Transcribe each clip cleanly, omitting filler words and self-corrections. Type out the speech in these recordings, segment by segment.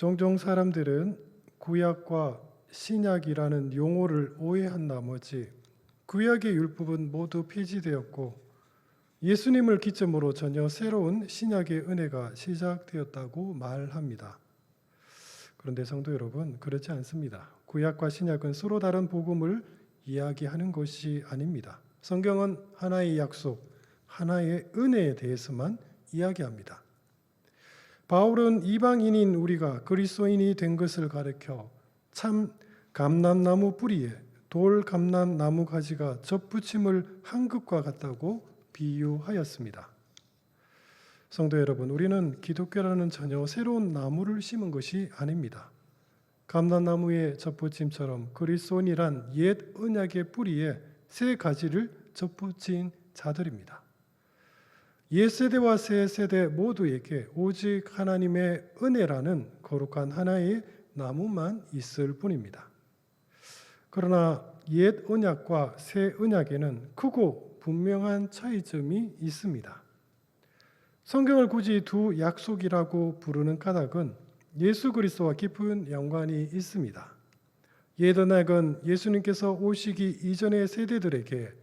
종종 사람들은 구약과 신약이라는 용어를 오해한 나머지 구약의 율법은 모두 폐지되었고 예수님을 기점으로 전혀 새로운 신약의 은혜가 시작되었다고 말합니다. 그런데 성도 여러분, 그렇지 않습니다. 구약과 신약은 서로 다른 복음을 이야기하는 것이 아닙니다. 성경은 하나의 약속, 하나의 은혜에 대해서만 이야기합니다. 바울은 이방인인 우리가 그리스도인이 된 것을 가르쳐 참 감람나무 뿌리에 돌 감람나무 가지가 접붙임을 한 것과 같다고 비유하였습니다. 성도 여러분, 우리는 기독교라는 전혀 새로운 나무를 심은 것이 아닙니다. 감람나무의 접붙임처럼 그리스도인이란 옛 언약의 뿌리에 새 가지를 접붙인 자들입니다. 옛 세대와 새 세대 모두에게 오직 하나님의 은혜라는 거룩한 하나의 나무만 있을 뿐입니다. 그러나 옛 언약과 새 언약에는 크고 분명한 차이점이 있습니다. 성경을 굳이 두 약속이라고 부르는 까닭은 예수 그리스도와 깊은 연관이 있습니다. 옛 언약은 예수님께서 오시기 이전의 세대들에게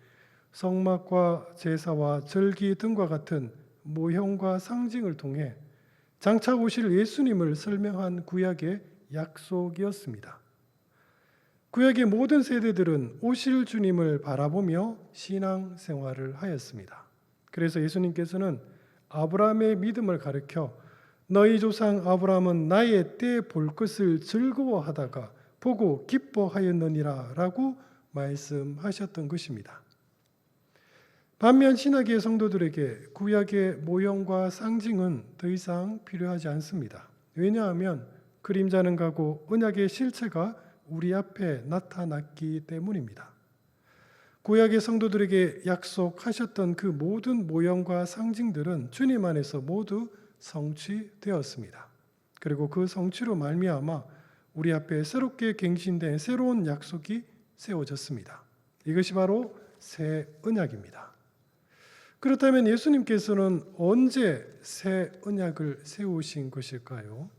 성막과 제사와 절기 등과 같은 모형과 상징을 통해 장차 오실 예수님을 설명한 구약의 약속이었습니다. 구약의 모든 세대들은 오실 주님을 바라보며 신앙 생활을 하였습니다. 그래서 예수님께서는 아브라함의 믿음을 가르쳐 너희 조상 아브라함은 나의 때 볼 것을 즐거워하다가 보고 기뻐하였느니라 라고 말씀하셨던 것입니다. 반면 신약의 성도들에게 구약의 모형과 상징은 더 이상 필요하지 않습니다. 왜냐하면 그림자는 가고 언약의 실체가 우리 앞에 나타났기 때문입니다. 구약의 성도들에게 약속하셨던 그 모든 모형과 상징들은 주님 안에서 모두 성취되었습니다. 그리고 그 성취로 말미암아 우리 앞에 새롭게 갱신된 새로운 약속이 세워졌습니다. 이것이 바로 새 언약입니다. 그렇다면 예수님께서는 언제 새 언약을 세우신 것일까요?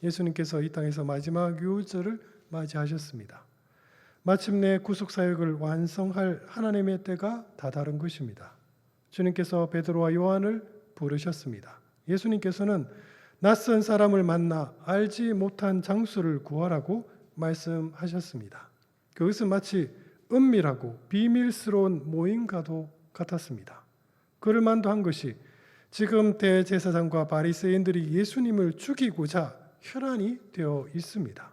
예수님께서 이 땅에서 마지막 유월절을 맞이하셨습니다. 마침내 구속사역을 완성할 하나님의 때가 다다른 것입니다. 주님께서 베드로와 요한을 부르셨습니다. 예수님께서는 낯선 사람을 만나 알지 못한 장소를 구하라고 말씀하셨습니다. 그것은 마치 은밀하고 비밀스러운 모임과도 같았습니다. 그럴 만도 한 것이 지금 대제사장과 바리새인들이 예수님을 죽이고자 혈안이 되어 있습니다.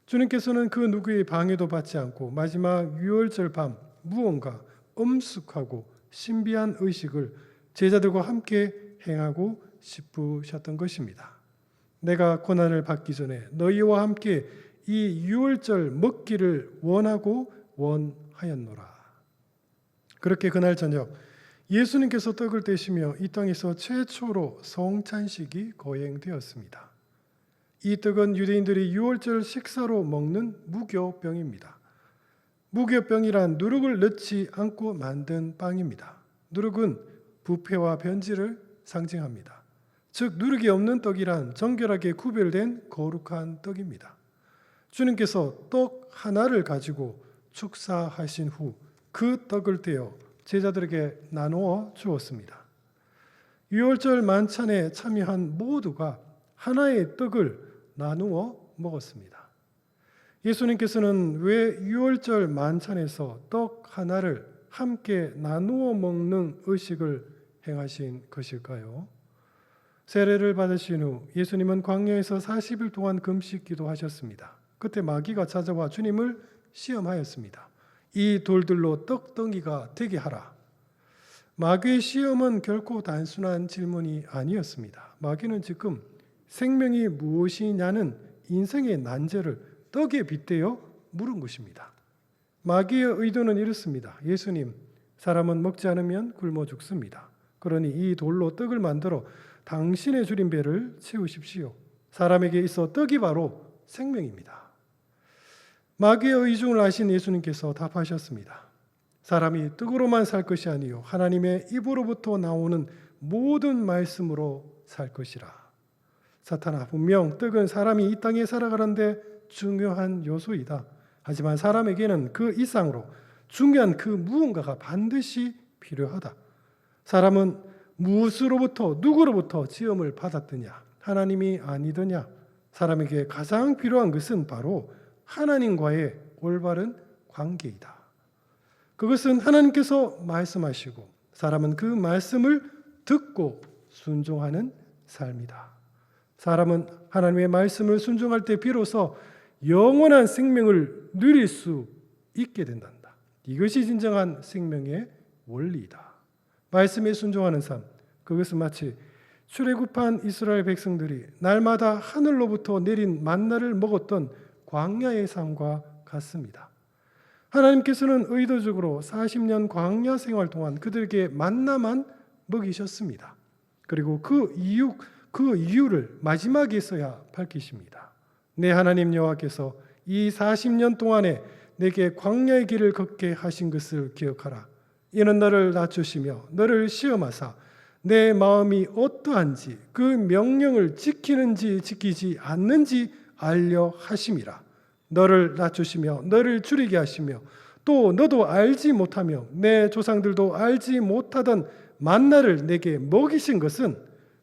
주님께서는 그 누구의 방해도 받지 않고 마지막 유월절 밤 무언가 엄숙하고 신비한 의식을 제자들과 함께 행하고 싶으셨던 것입니다. 내가 고난을 받기 전에 너희와 함께 이 유월절 먹기를 원하였노라. 그렇게 그날 저녁 예수님께서 떡을 떼시며 이 땅에서 최초로 성찬식이 거행되었습니다. 이 떡은 유대인들이 유월절 식사로 먹는 무교병입니다. 무교병이란 누룩을 넣지 않고 만든 빵입니다. 누룩은 부패와 변질을 상징합니다. 즉 누룩이 없는 떡이란 정결하게 구별된 거룩한 떡입니다. 주님께서 떡 하나를 가지고 축사하신 후 그 떡을 떼어 제자들에게 나누어 주었습니다. 유월절 만찬에 참여한 모두가 하나의 떡을 나누어 먹었습니다. 예수님께서는 왜 유월절 만찬에서 떡 하나를 함께 나누어 먹는 의식을 행하신 것일까요? 세례를 받으신 후 예수님은 광야에서 40일 동안 금식 기도하셨습니다. 그때 마귀가 찾아와 주님을 시험하였습니다. 이 돌들로 떡덩이가 되게 하라. 마귀의 시험은 결코 단순한 질문이 아니었습니다. 마귀는 지금 생명이 무엇이냐는 인생의 난제를 떡에 빗대어 물은 것입니다. 마귀의 의도는 이렇습니다. 예수님, 사람은 먹지 않으면 굶어 죽습니다. 그러니 이 돌로 떡을 만들어 당신의 줄인 배를 채우십시오. 사람에게 있어 떡이 바로 생명입니다. 마귀의 의중을 아신 예수님께서 답하셨습니다. 사람이 떡으로만 살 것이 아니요 하나님의 입으로부터 나오는 모든 말씀으로 살 것이라. 사탄아, 분명 떡은 사람이 이 땅에 살아가는데 중요한 요소이다. 하지만 사람에게는 그 이상으로 중요한 그 무언가가 반드시 필요하다. 사람은 무엇으로부터 누구로부터 지음을 받았느냐? 하나님이 아니더냐? 사람에게 가장 필요한 것은 바로 하나님과의 올바른 관계이다. 그것은 하나님께서 말씀하시고 사람은 그 말씀을 듣고 순종하는 삶이다. 사람은 하나님의 말씀을 순종할 때 비로소 영원한 생명을 누릴 수 있게 된단다. 이것이 진정한 생명의 원리이다. 말씀에 순종하는 삶, 그것은 마치 출애굽한 이스라엘 백성들이 날마다 하늘로부터 내린 만나를 먹었던 광야의 삶과 같습니다. 하나님께서는 의도적으로 40년 광야 생활 동안 그들에게 만나만 먹이셨습니다. 그리고 그 이유를 마지막에서야 밝히십니다. 내 하나님 여호와께서 이 40년 동안에 내게 광야의 길을 걷게 하신 것을 기억하라. 이는 너를 낮추시며 너를 시험하사 내 마음이 어떠한지 그 명령을 지키는지 지키지 않는지 알려 하심이라. 너를 낮추시며 너를 줄이게 하시며 또 너도 알지 못하며 내 조상들도 알지 못하던 만나를 내게 먹이신 것은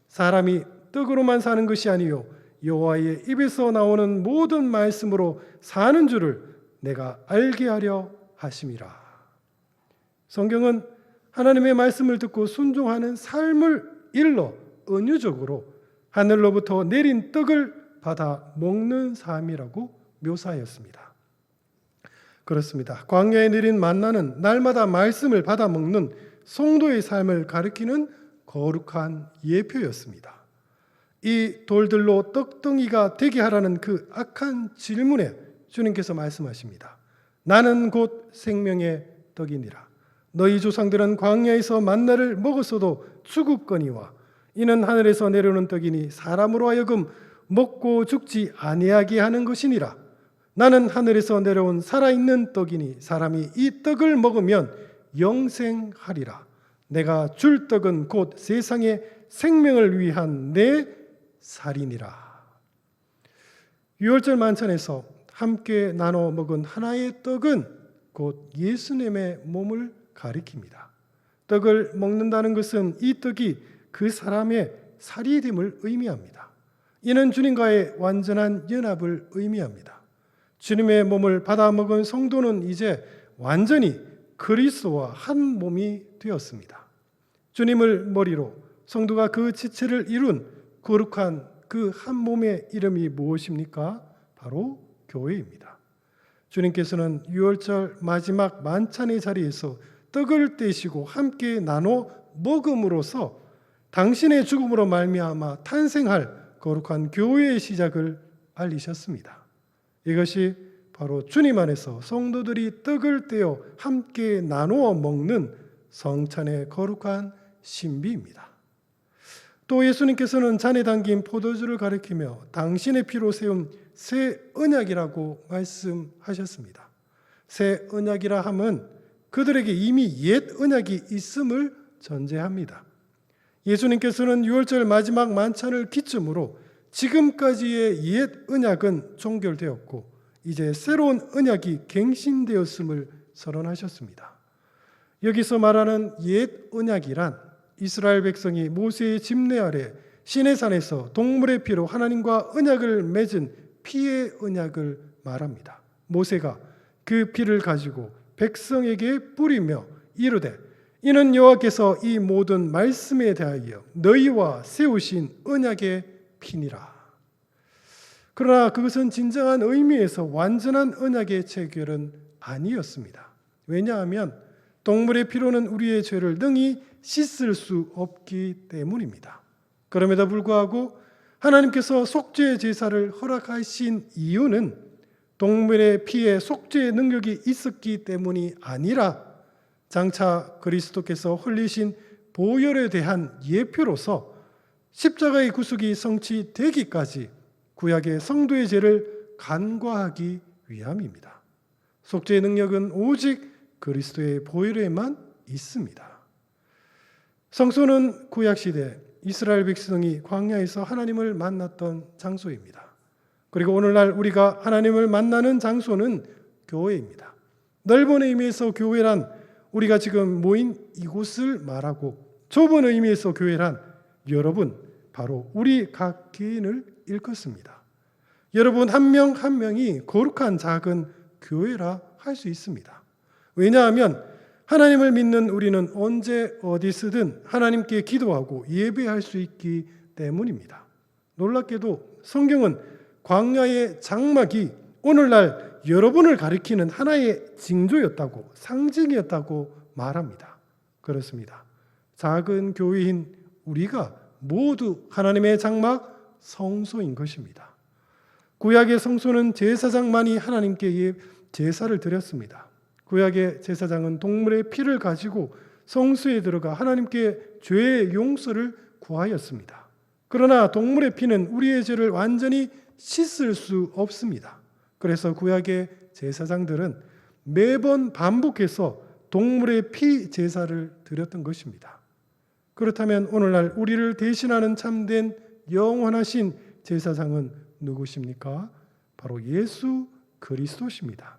사람이 떡으로만 사는 것이 아니요 여호와의 입에서 나오는 모든 말씀으로 사는 줄을 내가 알게 하려 하심이라. 성경은 하나님의 말씀을 듣고 순종하는 삶을 일러 은유적으로 하늘로부터 내린 떡을 받아 먹는 삶이라고 묘사하였습니다. 그렇습니다. 광야에 내린 만나는 날마다 말씀을 받아 먹는 성도의 삶을 가리키는 거룩한 예표였습니다. 이 돌들로 떡덩이가 되게 하라는 그 악한 질문에 주님께서 말씀하십니다. 나는 곧 생명의 떡이니라. 너희 조상들은 광야에서 만나를 먹었어도 죽었거니와 이는 하늘에서 내려오는 떡이니 사람으로 하여금 먹고 죽지 아니하게 하는 것이니라. 나는 하늘에서 내려온 살아있는 떡이니 사람이 이 떡을 먹으면 영생하리라. 내가 줄 떡은 곧 세상의 생명을 위한 내 살이니라. 유월절 만찬에서 함께 나눠 먹은 하나의 떡은 곧 예수님의 몸을 가리킵니다. 떡을 먹는다는 것은 이 떡이 그 사람의 살이 됨을 의미합니다. 이는 주님과의 완전한 연합을 의미합니다. 주님의 몸을 받아 먹은 성도는 이제 완전히 그리스도와 한 몸이 되었습니다. 주님을 머리로 성도가 그 지체를 이룬 거룩한 그 한 몸의 이름이 무엇입니까? 바로 교회입니다. 주님께서는 유월절 마지막 만찬의 자리에서 떡을 떼시고 함께 나눠 먹음으로써 당신의 죽음으로 말미암아 탄생할 거룩한 교회의 시작을 알리셨습니다. 이것이 바로 주님 안에서 성도들이 떡을 떼어 함께 나누어 먹는 성찬의 거룩한 신비입니다. 또 예수님께서는 잔에 담긴 포도주를 가리키며 당신의 피로 세운 새 언약이라고 말씀하셨습니다. 새 언약이라 함은 그들에게 이미 옛 언약이 있음을 전제합니다. 예수님께서는 유월절 마지막 만찬을 기점으로 지금까지의 옛 언약은 종결되었고 이제 새로운 언약이 갱신되었음을 선언하셨습니다. 여기서 말하는 옛 언약이란 이스라엘 백성이 모세의 집례 아래 시내산에서 동물의 피로 하나님과 언약을 맺은 피의 언약을 말합니다. 모세가 그 피를 가지고 백성에게 뿌리며 이르되 이는 여호와께서 이 모든 말씀에 대하여 너희와 세우신 언약의 피니라. 그러나 그것은 진정한 의미에서 완전한 언약의 체결은 아니었습니다. 왜냐하면 동물의 피로는 우리의 죄를 능히 씻을 수 없기 때문입니다. 그럼에도 불구하고 하나님께서 속죄 제사를 허락하신 이유는 동물의 피에 속죄의 능력이 있었기 때문이 아니라 장차 그리스도께서 흘리신 보혈에 대한 예표로서 십자가의 구속이 성취되기까지 구약의 성도의 죄를 간과하기 위함입니다. 속죄의 능력은 오직 그리스도의 보혈에만 있습니다. 성소는 구약시대 이스라엘 백성이 광야에서 하나님을 만났던 장소입니다. 그리고 오늘날 우리가 하나님을 만나는 장소는 교회입니다. 넓은 의미에서 교회란 우리가 지금 모인 이곳을 말하고, 좁은 의미에서 교회란 여러분, 바로 우리 각 개인을 일컫습니다. 여러분 한 명 한 명이 거룩한 작은 교회라 할 수 있습니다. 왜냐하면 하나님을 믿는 우리는 언제 어디서든 하나님께 기도하고 예배할 수 있기 때문입니다. 놀랍게도 성경은 광야의 장막이 오늘날 여러분을 가리키는 하나의 징조였다고, 상징이었다고 말합니다. 그렇습니다. 작은 교회인 우리가 모두 하나님의 장막, 성소인 것입니다. 구약의 성소는 제사장만이 하나님께 제사를 드렸습니다. 구약의 제사장은 동물의 피를 가지고 성소에 들어가 하나님께 죄의 용서를 구하였습니다. 그러나 동물의 피는 우리의 죄를 완전히 씻을 수 없습니다. 그래서 구약의 제사장들은 매번 반복해서 동물의 피 제사를 드렸던 것입니다. 그렇다면 오늘날 우리를 대신하는 참된 영원하신 제사장은 누구십니까? 바로 예수 그리스도십니다.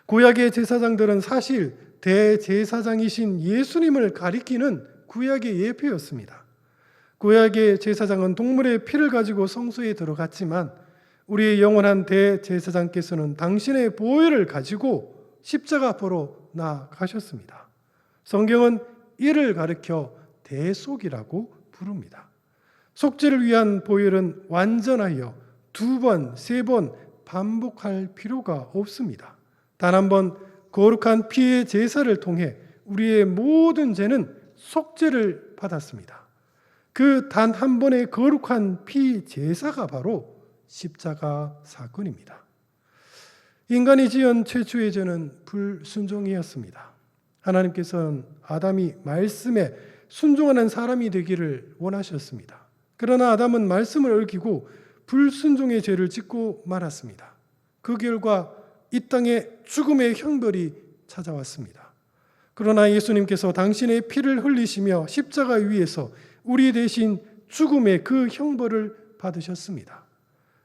구약의 제사장들은 사실 대제사장이신 예수님을 가리키는 구약의 예표였습니다. 구약의 제사장은 동물의 피를 가지고 성소에 들어갔지만 우리의 영원한 대제사장께서는 당신의 보혈을 가지고 십자가 앞으로 나아가셨습니다. 성경은 이를 가리켜 대속이라고 부릅니다. 속죄를 위한 보혈은 완전하여 2번, 3번 반복할 필요가 없습니다. 단 한 번 거룩한 피의 제사를 통해 우리의 모든 죄는 속죄를 받았습니다. 그 단 한 번의 거룩한 피 제사가 바로 십자가 사건입니다. 인간이 지은 최초의 죄는 불순종이었습니다. 하나님께서는 아담이 말씀에 순종하는 사람이 되기를 원하셨습니다. 그러나 아담은 말씀을 어기고 불순종의 죄를 짓고 말았습니다. 그 결과 이 땅에 죽음의 형벌이 찾아왔습니다. 그러나 예수님께서 당신의 피를 흘리시며 십자가 위에서 우리 대신 죽음의 그 형벌을 받으셨습니다.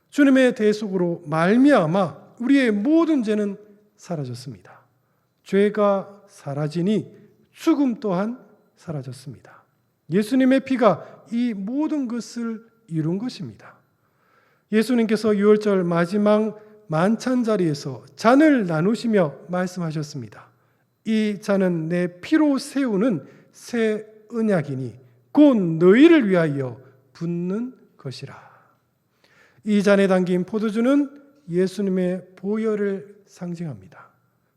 주님의 대속으로 말미암아 우리의 모든 죄는 사라졌습니다. 죄가 사라지니 죽음 또한 사라졌습니다. 예수님의 피가 이 모든 것을 이룬 것입니다. 예수님께서 유월절 마지막 만찬 자리에서 잔을 나누시며 말씀하셨습니다. 이 잔은 내 피로 세우는 새 언약이니 곧 너희를 위하여 붓는 것이라. 이 잔에 담긴 포도주는 예수님의 보혈을 상징합니다.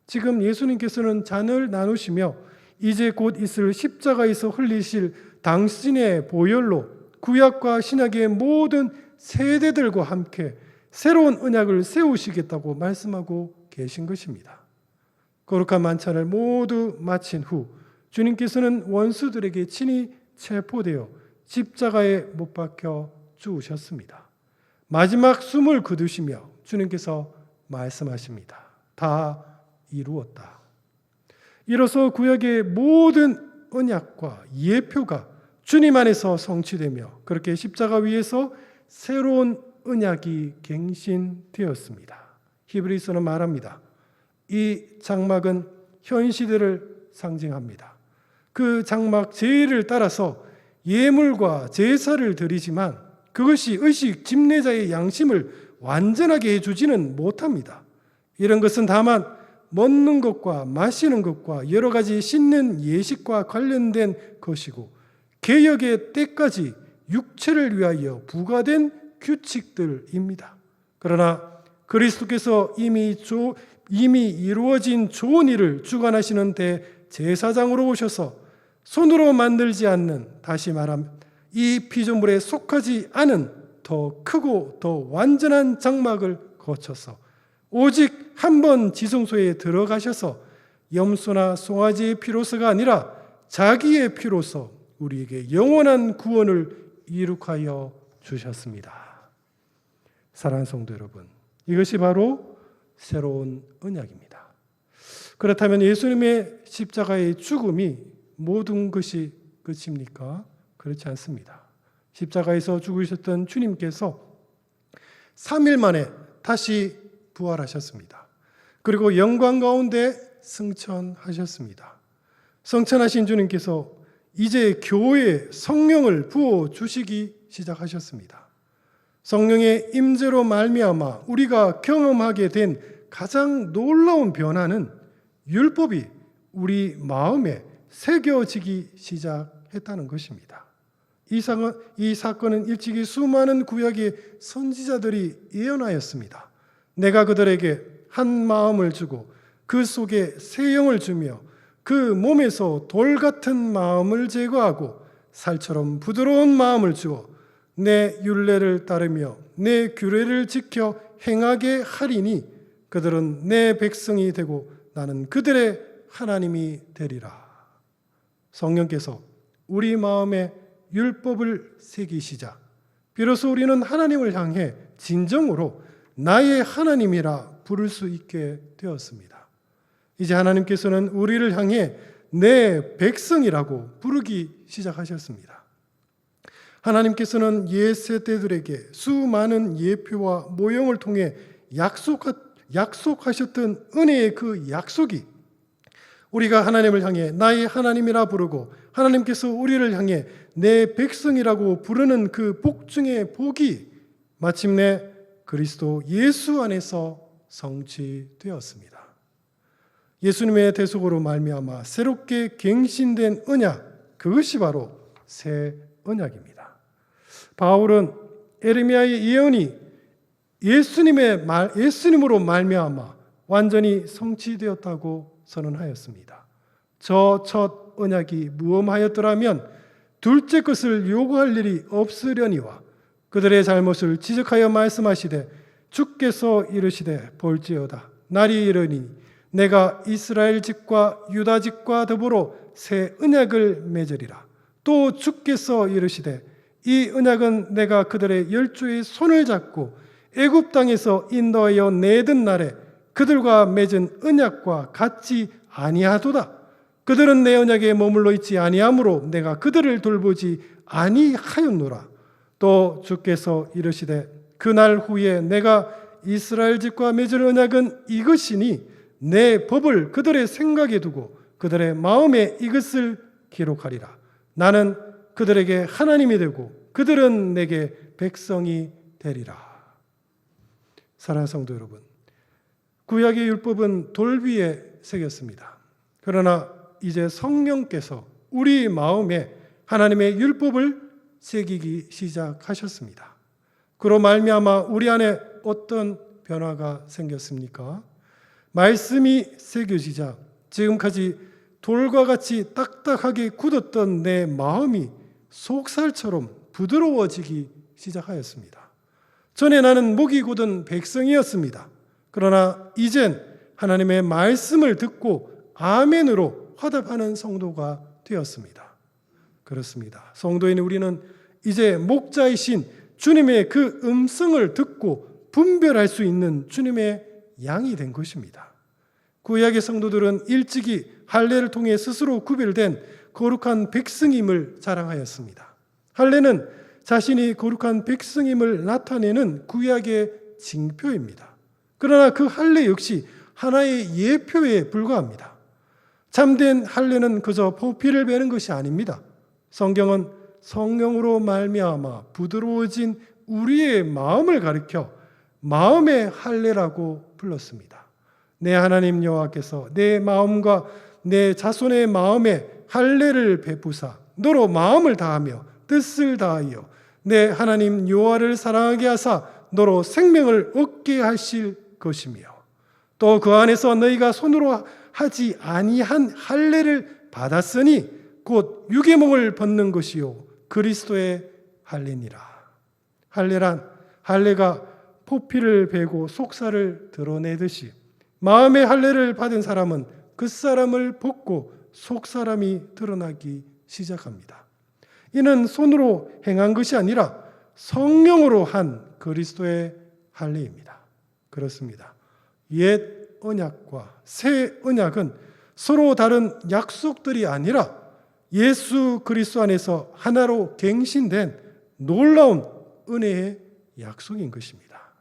지금 예수님께서는 잔을 나누시며 이제 곧 있을 십자가에서 흘리실 당신의 보혈로 구약과 신약의 모든 세대들과 함께 새로운 언약을 세우시겠다고 말씀하고 계신 것입니다. 거룩한 만찬을 모두 마친 후 주님께서는 원수들에게 친히 체포되어 십자가에 못 박혀 죽으셨습니다. 마지막 숨을 거두시며 주님께서 말씀하십니다. 다 이루었다. 이로써 구약의 모든 언약과 예표가 주님 안에서 성취되며 그렇게 십자가 위에서 새로운 언약이 갱신되었습니다. 히브리서는 말합니다. 이 장막은 현 시대를 상징합니다. 그 장막 제의를 따라서 예물과 제사를 드리지만 그것이 의식 집례자의 양심을 완전하게 해주지는 못합니다. 이런 것은 다만 먹는 것과 마시는 것과 여러 가지 씻는 예식과 관련된 것이고 개혁의 때까지 육체를 위하여 부과된 규칙들입니다. 그러나 그리스도께서 이미 이루어진 좋은 일을 주관하시는 대제사장으로 오셔서 손으로 만들지 않는, 다시 말하면 이 피조물에 속하지 않은 더 크고 더 완전한 장막을 거쳐서 오직 한 번 지성소에 들어가셔서 염소나 송아지의 피로서가 아니라 자기의 피로서 우리에게 영원한 구원을 이룩하여 주셨습니다. 사랑하는 성도 여러분, 이것이 바로 새로운 언약입니다. 그렇다면 예수님의 십자가의 죽음이 모든 것이 끝입니까? 그렇지 않습니다. 십자가에서 죽으셨던 주님께서 3일 만에 다시 부활하셨습니다. 그리고 영광 가운데 승천하셨습니다. 승천하신 주님께서 이제 교회에 성령을 부어 주시기 시작하셨습니다. 성령의 임재로 말미암아 우리가 경험하게 된 가장 놀라운 변화는 율법이 우리 마음에 새겨지기 시작했다는 것입니다. 이 사건은 일찍이 수많은 구약의 선지자들이 예언하였습니다. 내가 그들에게 한 마음을 주고 그 속에 새 영을 주며 그 몸에서 돌 같은 마음을 제거하고 살처럼 부드러운 마음을 주어 내 율례를 따르며 내 규례를 지켜 행하게 하리니 그들은 내 백성이 되고 나는 그들의 하나님이 되리라. 성령께서 우리 마음에 율법을 새기시자 비로소 우리는 하나님을 향해 진정으로 나의 하나님이라 부를 수 있게 되었습니다. 이제 하나님께서는 우리를 향해 내 백성이라고 부르기 시작하셨습니다. 하나님께서는 옛 세대들에게 수많은 예표와 모형을 통해 약속하셨던 은혜의 그 약속이 우리가 하나님을 향해 나의 하나님이라 부르고 하나님께서 우리를 향해 내 백성이라고 부르는 그 복 중의 복이 마침내 그리스도 예수 안에서 성취되었습니다. 예수님의 대속으로 말미암아 새롭게 갱신된 언약, 그것이 바로 새 언약입니다. 바울은 에레미야의 예언이 예수님으로 말미암아 완전히 성취되었다고 선언하였습니다. 저 첫 언약이 무엄하였더라면 둘째 것을 요구할 일이 없으려니와 그들의 잘못을 지적하여 말씀하시되 주께서 이르시되 볼지어다 날이 이르니 내가 이스라엘 집과 유다 집과 더불어 새 언약을 맺으리라. 또 주께서 이르시되 이 언약은 내가 그들의 열조의 손을 잡고 애굽 땅에서 인도하여 내던 날에 그들과 맺은 언약과 같지 아니하도다. 그들은 내 언약에 머물러 있지 아니하므로 내가 그들을 돌보지 아니하였노라. 또 주께서 이르시되 그날 후에 내가 이스라엘 집과 맺을 언약은 이것이니 내 법을 그들의 생각에 두고 그들의 마음에 이것을 기록하리라. 나는 그들에게 하나님이 되고 그들은 내게 백성이 되리라. 사랑하는 성도 여러분, 구약의 율법은 돌 위에 새겼습니다. 그러나 이제 성령께서 우리 마음에 하나님의 율법을 새기기 시작하셨습니다. 그로 말미암아 우리 안에 어떤 변화가 생겼습니까? 말씀이 새겨지자 지금까지 돌과 같이 딱딱하게 굳었던 내 마음이 속살처럼 부드러워지기 시작하였습니다. 전에 나는 목이 곧은 백성이었습니다. 그러나 이젠 하나님의 말씀을 듣고 아멘으로 화답하는 성도가 되었습니다. 그렇습니다. 성도인 우리는 이제 목자이신 주님의 그 음성을 듣고 분별할 수 있는 주님의 양이 된 것입니다. 구약의 성도들은 일찍이 할례를 통해 스스로 구별된 거룩한 백성임을 자랑하였습니다. 할례는 자신이 거룩한 백성임을 나타내는 구약의 징표입니다. 그러나 그 할례 역시 하나의 예표에 불과합니다. 참된 할례는 그저 포피를 베는 것이 아닙니다. 성경은 성령으로 말미암아 부드러워진 우리의 마음을 가리켜 마음의 할례라고 불렀습니다. 내 하나님 여호와께서 내 마음과 내 자손의 마음에 할례를 베푸사 너로 마음을 다하며 뜻을 다하여 내 하나님 여호와를 사랑하게 하사 너로 생명을 얻게 하실 것이며 또 그 안에서 너희가 손으로 하지 아니한 할례를 받았으니 곧 유계몽을 벗는 것이요 그리스도의 할례니라. 할례가 포피를 베고 속살을 드러내듯이 마음의 할례를 받은 사람은 그 사람을 벗고 속사람이 드러나기 시작합니다. 이는 손으로 행한 것이 아니라 성령으로 한 그리스도의 할례입니다. 그렇습니다. 옛 언약과 새 언약은 서로 다른 약속들이 아니라 예수 그리스도 안에서 하나로 갱신된 놀라운 은혜의 약속인 것입니다.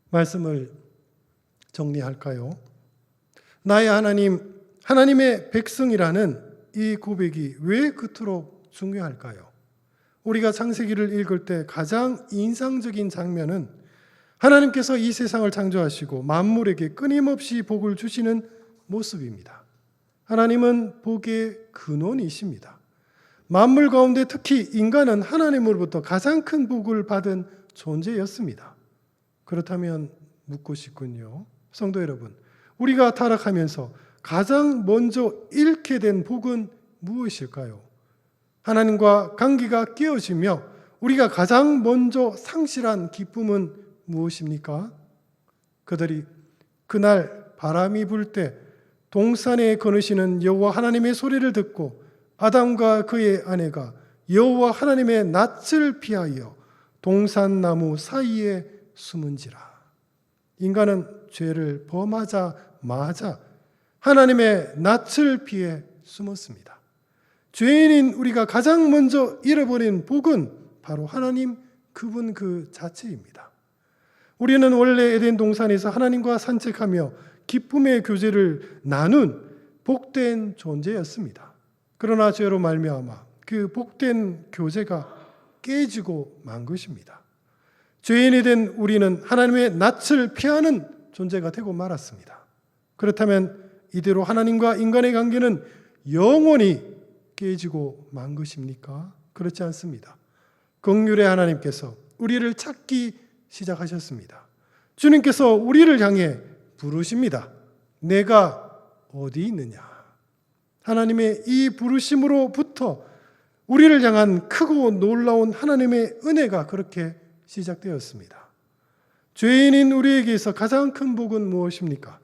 말씀을 정리할까요? 나의 하나님, 하나님의 백성이라는 이 고백이 왜 그토록 중요할까요? 우리가 창세기를 읽을 때 가장 인상적인 장면은 하나님께서 이 세상을 창조하시고 만물에게 끊임없이 복을 주시는 모습입니다. 하나님은 복의 근원이십니다. 만물 가운데 특히 인간은 하나님으로부터 가장 큰 복을 받은 존재였습니다. 그렇다면 묻고 싶군요. 성도 여러분, 우리가 타락하면서 가장 먼저 잃게 된 복은 무엇일까요? 하나님과 관계가 깨어지며 우리가 가장 먼저 상실한 기쁨은 무엇입니까? 그들이 그날 바람이 불 때 동산에 거느시는 여호와 하나님의 소리를 듣고 아담과 그의 아내가 여호와 하나님의 낯을 피하여 동산나무 사이에 숨은지라. 인간은 죄를 범하자마자 하나님의 낯을 피해 숨었습니다. 죄인인 우리가 가장 먼저 잃어버린 복은 바로 하나님 그분 그 자체입니다. 우리는 원래 에덴 동산에서 하나님과 산책하며 기쁨의 교제를 나눈 복된 존재였습니다. 그러나 죄로 말미암아 그 복된 교제가 깨지고 만 것입니다. 죄인이 된 우리는 하나님의 낯을 피하는 존재가 되고 말았습니다. 그렇다면 이대로 하나님과 인간의 관계는 영원히 깨지고 만 것입니까? 그렇지 않습니다. 긍휼의 하나님께서 우리를 찾기 시작하셨습니다. 주님께서 우리를 향해 부르십니다. 내가 어디 있느냐? 하나님의 이 부르심으로부터 우리를 향한 크고 놀라운 하나님의 은혜가 그렇게 시작되었습니다. 죄인인 우리에게서 가장 큰 복은 무엇입니까?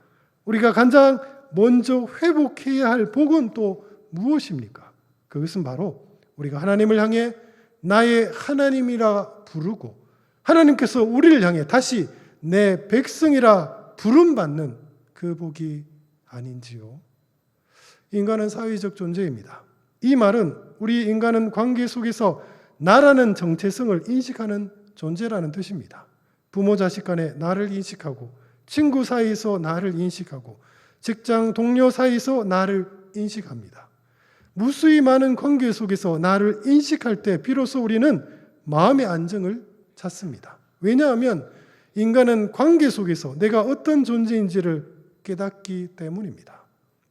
우리가 가장 먼저 회복해야 할 복은 또 무엇입니까? 그것은 바로 우리가 하나님을 향해 나의 하나님이라 부르고 하나님께서 우리를 향해 다시 내 백성이라 부름받는 그 복이 아닌지요. 인간은 사회적 존재입니다. 이 말은 우리 인간은 관계 속에서 나라는 정체성을 인식하는 존재라는 뜻입니다. 부모 자식 간에 나를 인식하고 친구 사이에서 나를 인식하고 직장 동료 사이에서 나를 인식합니다. 무수히 많은 관계 속에서 나를 인식할 때 비로소 우리는 마음의 안정을 찾습니다. 왜냐하면 인간은 관계 속에서 내가 어떤 존재인지를 깨닫기 때문입니다.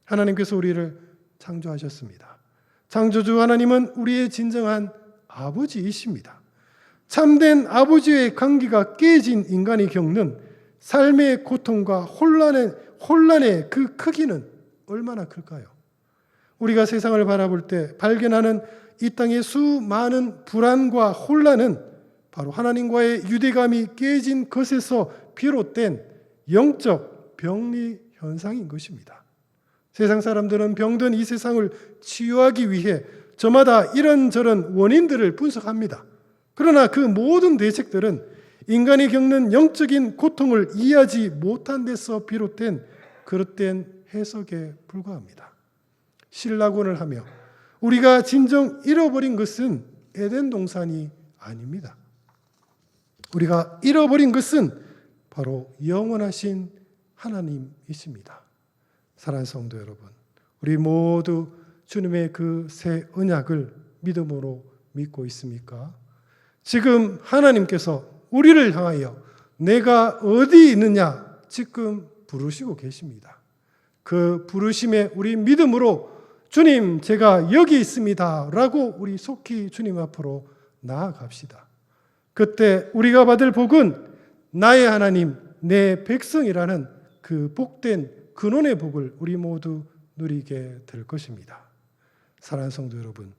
하나님께서 우리를 창조하셨습니다. 창조주 하나님은 우리의 진정한 아버지이십니다. 참된 아버지의 관계가 깨진 인간이 겪는 삶의 고통과 혼란의 그 크기는 얼마나 클까요? 우리가 세상을 바라볼 때 발견하는 이 땅의 수많은 불안과 혼란은 바로 하나님과의 유대감이 깨진 것에서 비롯된 영적 병리 현상인 것입니다. 세상 사람들은 병든 이 세상을 치유하기 위해 저마다 이런저런 원인들을 분석합니다. 그러나 그 모든 대책들은 인간이 겪는 영적인 고통을 이해하지 못한 데서 비롯된 그릇된 해석에 불과합니다. 신라곤을 하며 우리가 진정 잃어버린 것은 에덴 동산이 아닙니다. 우리가 잃어버린 것은 바로 영원하신 하나님이십니다. 사랑하는 성도 여러분, 우리 모두 주님의 그 새 언약을 믿음으로 믿고 있습니까? 지금 하나님께서 우리를 향하여 내가 어디 있느냐 지금 부르시고 계십니다. 그 부르심에 우리 믿음으로 주님 제가 여기 있습니다 라고 우리 속히 주님 앞으로 나아갑시다. 그때 우리가 받을 복은 나의 하나님 내 백성이라는 그 복된 근원의 복을 우리 모두 누리게 될 것입니다. 사랑하는 성도 여러분,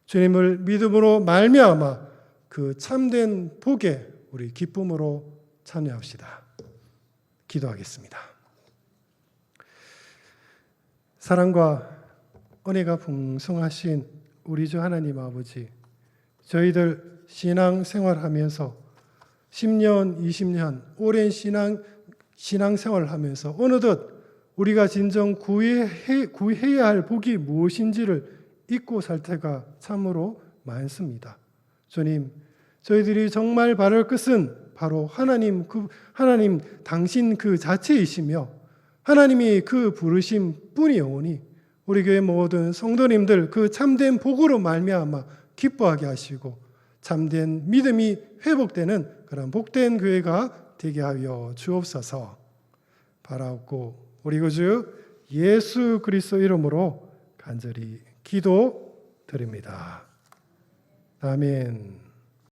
주님을 믿음으로 말미암아 그 참된 복에 우리 기쁨으로 참여합시다. 기도하겠습니다. 사랑과 은혜가 풍성하신 우리 주 하나님 아버지, 저희들 신앙 생활하면서 10년, 20년 오랜 신앙 생활하면서 어느덧 우리가 진정 구해야 할 복이 무엇인지를 잊고 살 때가 참으로 많습니다. 주님, 저희들이 정말 바랄 것은 바로 하나님 당신 그 자체이시며 하나님이 그 부르심 뿐이오니 우리 교회 모든 성도님들 그 참된 복으로 말미암아 기뻐하게 하시고 참된 믿음이 회복되는 그런 복된 교회가 되게 하여 주옵소서. 바라옵고 우리 구주 예수 그리스도 이름으로 간절히 기도드립니다. 아멘.